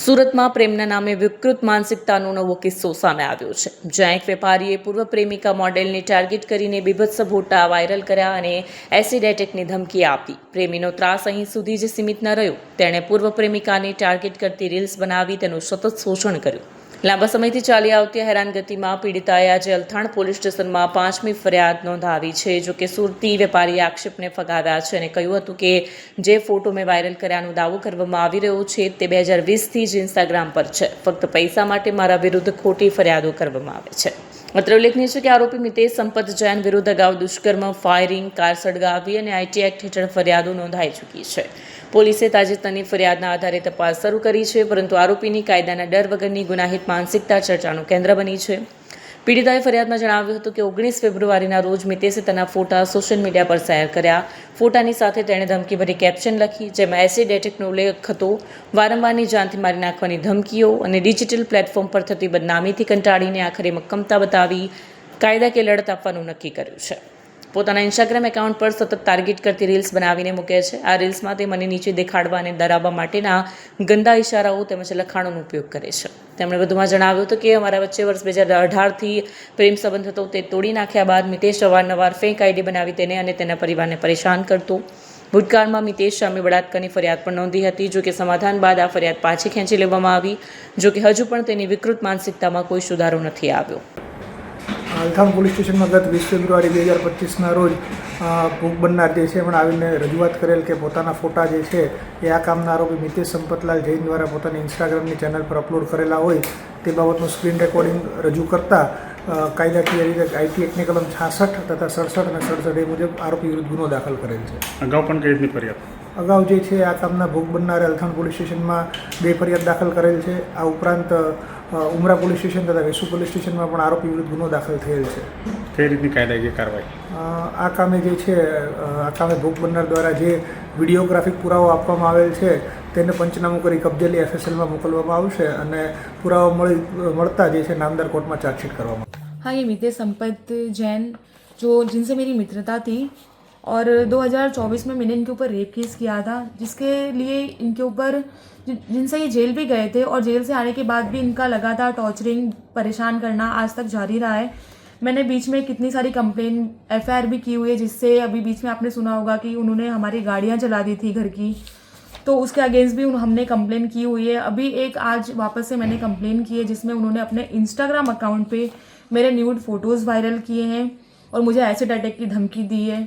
સુરતમાં પ્રેમના નામે વિકૃત માનસિકતાનો નવો કિસ્સો સામે આવ્યો છે, જ્યાં એક વેપારીએ પૂર્વ પ્રેમિકા મોડેલને ટાર્ગેટ કરીને બીભત્સ ફોટા વાયરલ કર્યા અને એસિડ એટેકની ધમકી આપી. પ્રેમીનો ત્રાસ અહીં સુધી જ સીમિત ન રહ્યો, તેણે પૂર્વ પ્રેમિકાને ટાર્ગેટ કરતી રીલ્સ બનાવી તેનું સતત શોષણ કર્યું. લાંબા સમયથી ચાલી આવતી હેરાનગતિમાં પીડિતાએ આજે અલથાણ પોલીસ સ્ટેશનમાં 5મી ફરિયાદ નોંધાવી છે. જોકે સુરતી વેપારીએ આક્ષેપને ફગાવ્યા છે અને કહ્યું હતું કે જે ફોટો મેં વાયરલ કર્યાનો દાવો કરવામાં આવી રહ્યો છે તે 2020થી જ ઇન્સ્ટાગ્રામ પર છે. ફક્ત પૈસા માટે મારા વિરુદ્ધ ખોટી ફરિયાદો કરવામાં આવે છે. અત્રે ઉલ્લેખનીય છે કે આરોપી મિતેશ સંપત જૈન વિરુદ્ધ અગાઉ દુષ્કર્મ, ફાયરિંગ, કાર સળગાવી અને આઈટી એક્ટ હેઠળ ફરિયાદો નોંધાઈ ચૂકી છે. પોલીસે તાજેતરની ફરિયાદના આધારે તપાસ શરૂ કરી છે, પરંતુ આરોપીની કાયદાના ડર વગરની ગુનાહિત માનસિકતા ચર્ચાનું કેન્દ્ર બની છે. પીડિતાએ ફરિયાદમાં જણાવ્યું હતું કે 19 ફેબ્રુઆરીના રોજ મિતેશે તેના ફોટા સોશિયલ મીડિયા પર શેર કર્યા. ફોટાની સાથે તેણે ધમકીભરી કેપ્શન લખી, જેમાં એસિડ એટેકનો ઉલ્લેખ હતો. વારંવારની જાનથી મારી નાખવાની ધમકીઓ અને ડિજિટલ પ્લેટફોર્મ પર થતી બદનામીથી કંટાળીને આખરે મક્કમતા બતાવી કાયદાકીય લડત આપવાનું નક્કી કર્યું છે. પોતાના ઇન્સ્ટાગ્રામ એકાઉન્ટ પર સતત ટાર્ગેટ કરતી રીલ્સ બનાવીને મૂકે છે. આ રીલ્સમાં તે મને નીચે દેખાડવા અને ડરાવવા માટેના ગંદા ઇશારાઓ તેમજ લખાણોનો ઉપયોગ કરે છે. તેમણે વધુમાં જણાવ્યું હતું કે અમારા વચ્ચે વર્ષ 2018થી પ્રેમ સંબંધ હતો. તે તોડી નાખ્યા બાદ મિતેશ અવારનવાર ફેક આઈડી બનાવી તેને અને તેના પરિવારને પરેશાન કરતો. ભૂતકાળમાં મિતેશ સામે બળાત્કારની ફરિયાદ પણ નોંધી હતી. જોકે સમાધાન બાદ આ ફરિયાદ પાછી ખેંચી લેવામાં આવી. જોકે હજુ પણ તેની વિકૃત માનસિકતામાં કોઈ સુધારો નથી આવ્યો. અલથાણ પોલીસ સ્ટેશનમાં ગત 20 ફેબ્રુઆરી 2025ના રોજ ભોગ બનનાર જે છે પણ આવીને રજૂઆત કરેલ કે પોતાના ફોટા જે છે એ આ કામના આરોપી મિતેશ સંપતલાલ જૈન દ્વારા પોતાની ઇન્સ્ટાગ્રામની ચેનલ પર અપલોડ કરેલા હોય તે બાબતનું સ્ક્રીન રેકોર્ડિંગ રજૂ કરતા કાયદાકીય રીતે આઈટી એક્ટની કલમ 66 તથા 67 અને 67 એ મુજબ આરોપી વિરુદ્ધ ગુનો દાખલ કરેલ છે. અગાઉ પણ કઈ રીતની ફરિયાદ? અગાઉ જે છે આ કામના ભોગ બનનારે અલથાણ પોલીસ સ્ટેશનમાં 2 ફરિયાદ દાખલ કરેલ છે. આ ઉપરાંત ઉમરા પોલીસ સ્ટેશન તથા વેસુ પોલીસ સ્ટેશનમાં પણ આરોપી વિરુદ્ધ ગુનો દાખલ થયેલ છે. કઈ રીતની કાયદાકીય કાર્યવાહી? આ કામે જે છે આ કામે ભોગ બનનાર દ્વારા જે વિડીયોગ્રાફિક પુરાવો આપવામાં આવેલ છે તેને પંચનામું કરી કબજેલી FSLમાં મોકલવામાં આવશે અને પુરાવો મળતા જે છે નામદાર કોર્ટમાં ચાર્જशीट કરવામાં. हाँ, ये मितेश संपत जैन जो जिनसे मेरी मित्रता थी और 2024 में मैंने इनके ऊपर रेप केस किया था, जिसके लिए इनके ऊपर जिनसे ये जेल भी गए थे और जेल से आने के बाद भी इनका लगातार टॉर्चरिंग, परेशान करना आज तक जारी रहा है. मैंने बीच में कितनी सारी कंप्लेन FIR भी की हुई है, जिससे अभी बीच में आपने सुना होगा कि उन्होंने हमारी गाड़ियाँ जला दी थी घर की, तो उसके अगेंस्ट भी हमने कंप्लेन की हुई है. अभी एक आज वापस से मैंने कंप्लेन की है जिसमें उन्होंने अपने इंस्टाग्राम अकाउंट पे मेरे न्यूड फ़ोटोज़ वायरल किए हैं और मुझे एसिड अटैक की धमकी दी है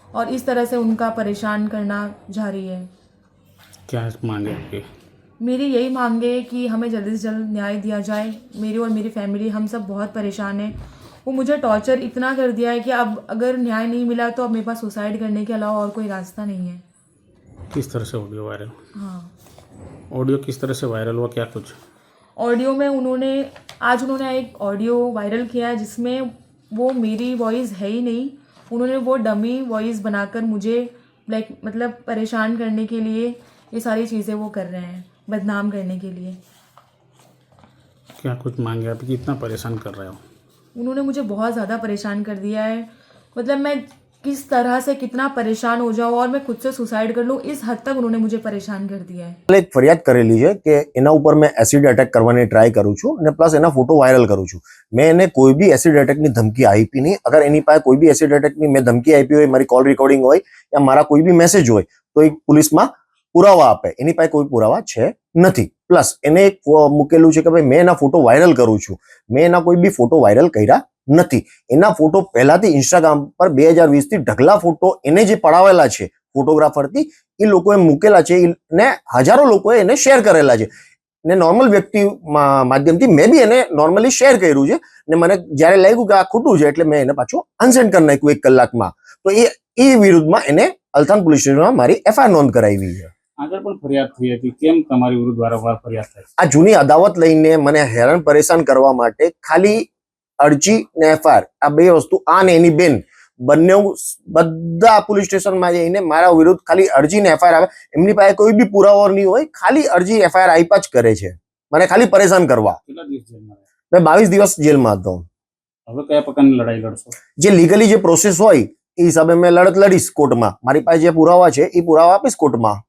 और इस तरह से उनका परेशान करना जारी है. क्या मांगे आपकी? मेरी यही मांग है कि हमें जल्दी से जल्द न्याय दिया जाए. मेरी और मेरी फैमिली हम सब बहुत परेशान हैं. वो मुझे टॉर्चर इतना कर दिया है कि अब अगर न्याय नहीं मिला तो अब मेरे पास सुसाइड करने के अलावा और कोई रास्ता नहीं है. किस तरह से ऑडियो वायरल? हाँ, ऑडियो किस तरह से वायरल हुआ, क्या कुछ? ऑडियो में उन्होंने एक ऑडियो वायरल किया है जिसमें वो मेरी वॉइस है ही नहीं. उन्होंने वो डमी वॉइस बनाकर मुझे मतलब परेशान करने के लिए ये सारी चीज़ें वो कर रहे हैं, बदनाम करने के लिए. क्या कुछ मांगे आप? कितना परेशान कर रहे हो? उन्होंने मुझे बहुत ज़्यादा परेशान कर दिया है. मतलब मैं किस तरह से कितना परेशान हो जाऊँ और मैं खुद से सुसाइड कर लूँ, इस हद तक उन्होंने मुझे परेशान कर दिया है. એક ફરિયાદ કરેલી છે કે એના ઉપર મેં એસિડ એટેક કરવાની ટ્રાય કરું છું અને પ્લસ એના ફોટો વાયરલ કરું છું. મેં એને કોઈ બી એસિડ એટેકની ધમકી આપી નહીં. અગર એની પાસે કોઈ બી એસિડ એટેકની મેં ધમકી આપી હોય, મારી કોલ રેકોર્ડિંગ હોય યા મારા કોઈ બી મેસેજ હોય તો એ પોલીસમાં પુરાવા આપે. એની પાસે કોઈ પુરાવા છે નથી. પ્લસ એને એક મૂકેલું છે કે ભાઈ મેં એના ફોટો વાયરલ કરું છું. મેં એના કોઈ બી ફોટો વાયરલ કર્યા નથી. એના ફોટો પહેલાથી ઇન્સ્ટાગ્રામ પર 2020થી ઢગલા ફોટો એને જે પડાવેલા છે ફોટોગ્રાફરથી એ લોકોએ મૂકેલા છે ને હજારો લોકોએ એને શેર કરેલા છે ને નોર્મલ વ્યક્તિ માધ્યમથી મેં બી એને નોર્મલી શેર કર્યું છે ને મને જ્યારે લાગ્યું કે આ ખોટું છે એટલે મેં એને પાછું અનસેન્ડ કરી નાખ્યું 1 કલાકમાં. તો એ વિરુદ્ધમાં એને અલથાણ પોલીસ સ્ટેશનમાં મારી FIR નોંધ કરાવી છે. આગળ પણ ફરિયાદ થઈ હતી, કેમ તમારી વિરુદ્ધ વારંવાર ફરિયાદ થાય? આ જૂની અદાવત લઈને મને હેરાન પરેશાન કરવા માટે ખાલી અરજી ને FIR આ 2 વસ્તુ, આ ને એની બેન બંને બધા પોલીસ સ્ટેશનમાં જઈને મારા વિરુદ્ધ ખાલી અરજી ને FIR આવે. એમની પાસે કોઈ બી પુરાવો નહીં હોય, ખાલી અરજી FIR આપ્યા જ કરે છે મને ખાલી પરેશાન કરવા. કેટલા દિવસ જેલમાં? મેં 22 દિવસ જેલમાં હતો. હવે કયા પ્રકારની લડાઈ લડશો? જે લીગલી જે પ્રોસેસ હોય એ હિસાબે મેં લડત લડીશ કોર્ટમાં. મારી પાસે જે પુરાવા છે એ પુરાવા આપીશ કોર્ટમાં.